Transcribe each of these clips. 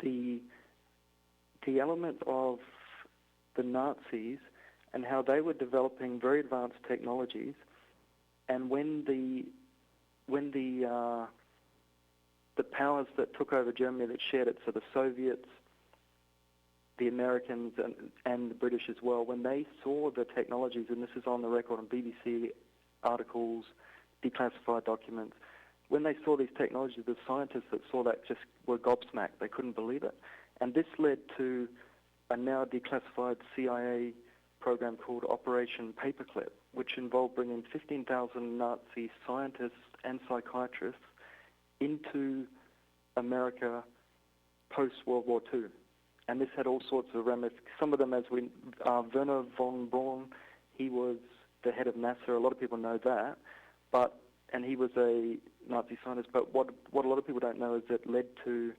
the element of the Nazis and how they were developing very advanced technologies, and when the powers that took over Germany that shared it, so the Soviets, the Americans, and the British as well, when they saw the technologies, and this is on the record on BBC articles, declassified documents, when they saw these technologies, the scientists that saw that just were gobsmacked. They couldn't believe it. And this led to a now declassified CIA program called Operation Paperclip, which involved bringing 15,000 Nazi scientists and psychiatrists into America post-World War II. And this had all sorts of ramifications. Some of them, as Wernher von Braun, he was the head of NASA. A lot of people know that, and he was a Nazi scientist. But what a lot of people don't know is it led to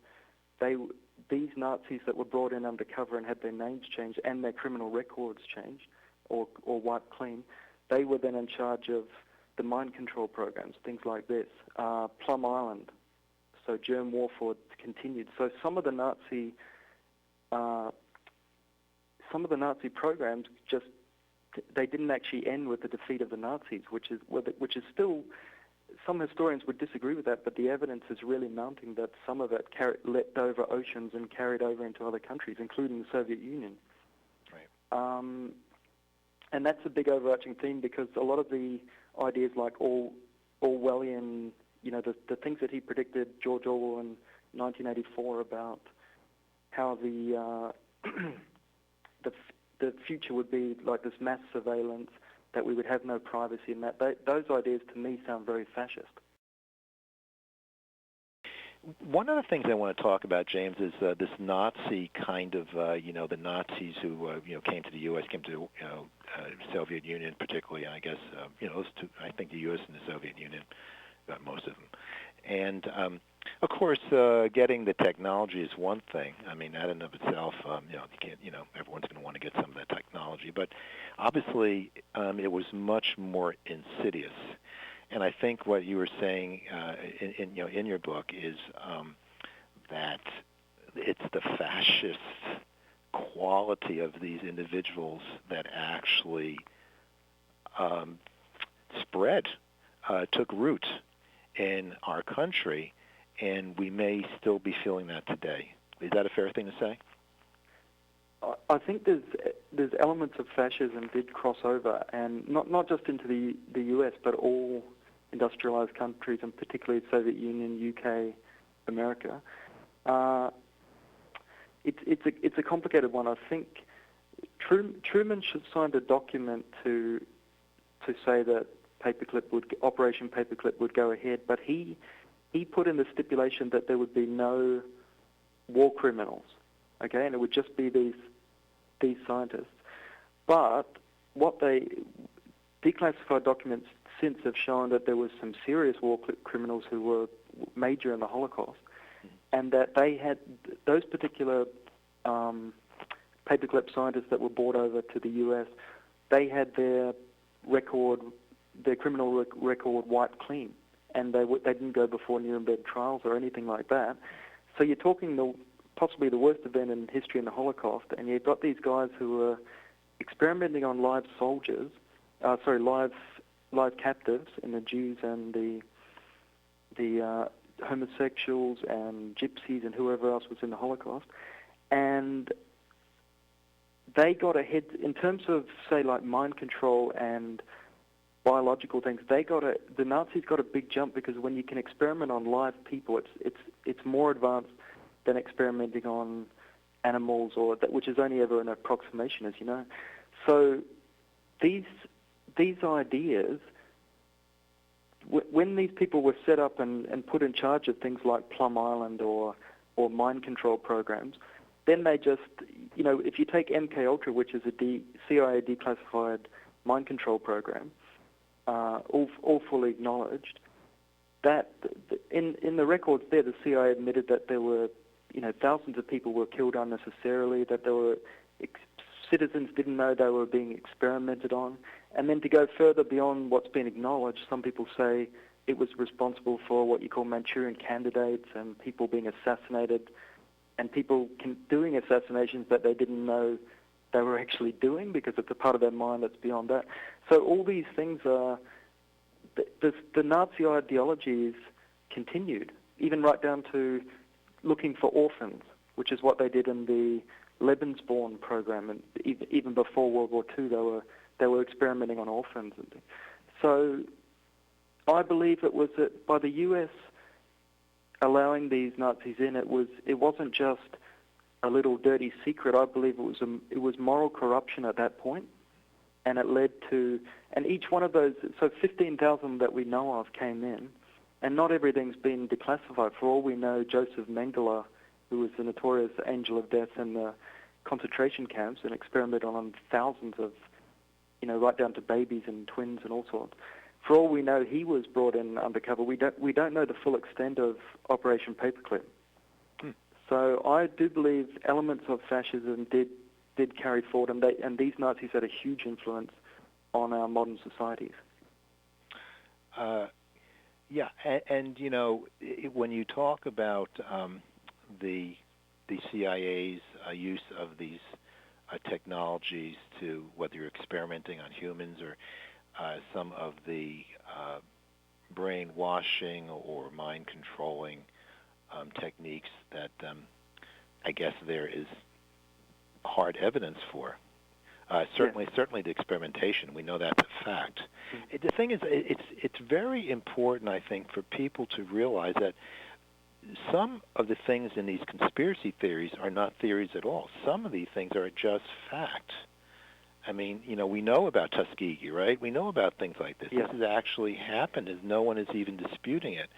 these Nazis that were brought in undercover and had their names changed and their criminal records changed or wiped clean. They were then in charge of the mind control programs, things like this, Plum Island. So germ warfare continued. So some of the Nazi programs they didn't actually end with the defeat of the Nazis, which is still, some historians would disagree with that, but the evidence is really mounting that some of it leapt over oceans and carried over into other countries, including the Soviet Union. Right. And that's a big overarching theme, because a lot of the ideas like Orwellian, the things that he predicted, George Orwell in 1984, about how the future would be like this mass surveillance, that we would have no privacy, and those ideas to me sound very fascist. One of the things I want to talk about, James, is this Nazi kind of, the Nazis who, came to the U.S., came to Soviet Union particularly, and I guess, those two, I think the U.S. and the Soviet Union, most of them. And, of course, getting the technology is one thing. I mean, that in of itself, you can't, everyone's going to want to get some of that technology. But obviously, it was much more insidious. And I think what you were saying in your book is that it's the fascist quality of these individuals that actually spread, took root in our country, and we may still be feeling that today. Is that a fair thing to say? I think there's elements of fascism did cross over, and not just into the U.S., but all industrialized countries, and particularly the Soviet Union, UK, America. It's a complicated one. I think Truman should sign a document to say that Operation Paperclip would go ahead, but he put in the stipulation that there would be no war criminals, okay, and it would just be these scientists. But what declassified documents since have shown that there was some serious war criminals who were major in the Holocaust, and that they had those particular paperclip scientists that were brought over to the U.S., they had their criminal record wiped clean, and they didn't go before Nuremberg trials or anything like that. So you're talking possibly the worst event in history in the Holocaust, and you've got these guys who were experimenting on live captives, and the Jews and the homosexuals and gypsies and whoever else was in the Holocaust, and they got ahead in terms of, say, like mind control and biological things. The Nazis got a big jump, because when you can experiment on live people, it's more advanced than experimenting on animals, which is only ever an approximation, as you know. So these ideas, when these people were set up and put in charge of things like Plum Island or mind control programs, then they just, if you take MK-ULTRA, which is a CIA declassified mind control program, all fully acknowledged, that in the records there, the CIA admitted that there were, thousands of people were killed unnecessarily, that there were citizens didn't know they were being experimented on. And then to go further beyond what's been acknowledged, some people say it was responsible for what you call Manchurian candidates and people being assassinated and people doing assassinations that they didn't know they were actually doing because it's a part of their mind that's beyond that. So all these things are, the Nazi ideologies continued, even right down to looking for orphans, which is what they did in the Lebensborn program, and even before World War II, they were experimenting on orphans. So I believe it was that by the U.S. allowing these Nazis in, it wasn't just a little dirty secret. I believe it was moral corruption at that point, and it led to, and each one of those, so 15,000 that we know of came in, and not everything's been declassified. For all we know, Joseph Mengele, who was the notorious angel of death in the concentration camps and experimented on thousands of, right down to babies and twins and all sorts. For all we know, he was brought in undercover. We don't know the full extent of Operation Paperclip. So I do believe elements of fascism did carry forward, and these Nazis had a huge influence on our modern societies. When you talk about the CIA's use of these technologies to, whether you're experimenting on humans or some of the brainwashing or mind controlling techniques that I guess there is hard evidence for. Certainly the experimentation, we know that's a fact. Mm-hmm. The thing is, it's very important, I think, for people to realize that some of the things in these conspiracy theories are not theories at all. Some of these things are just fact. I mean, we know about Tuskegee, right? We know about things like this. Yeah. This has actually happened, as no one is even disputing it.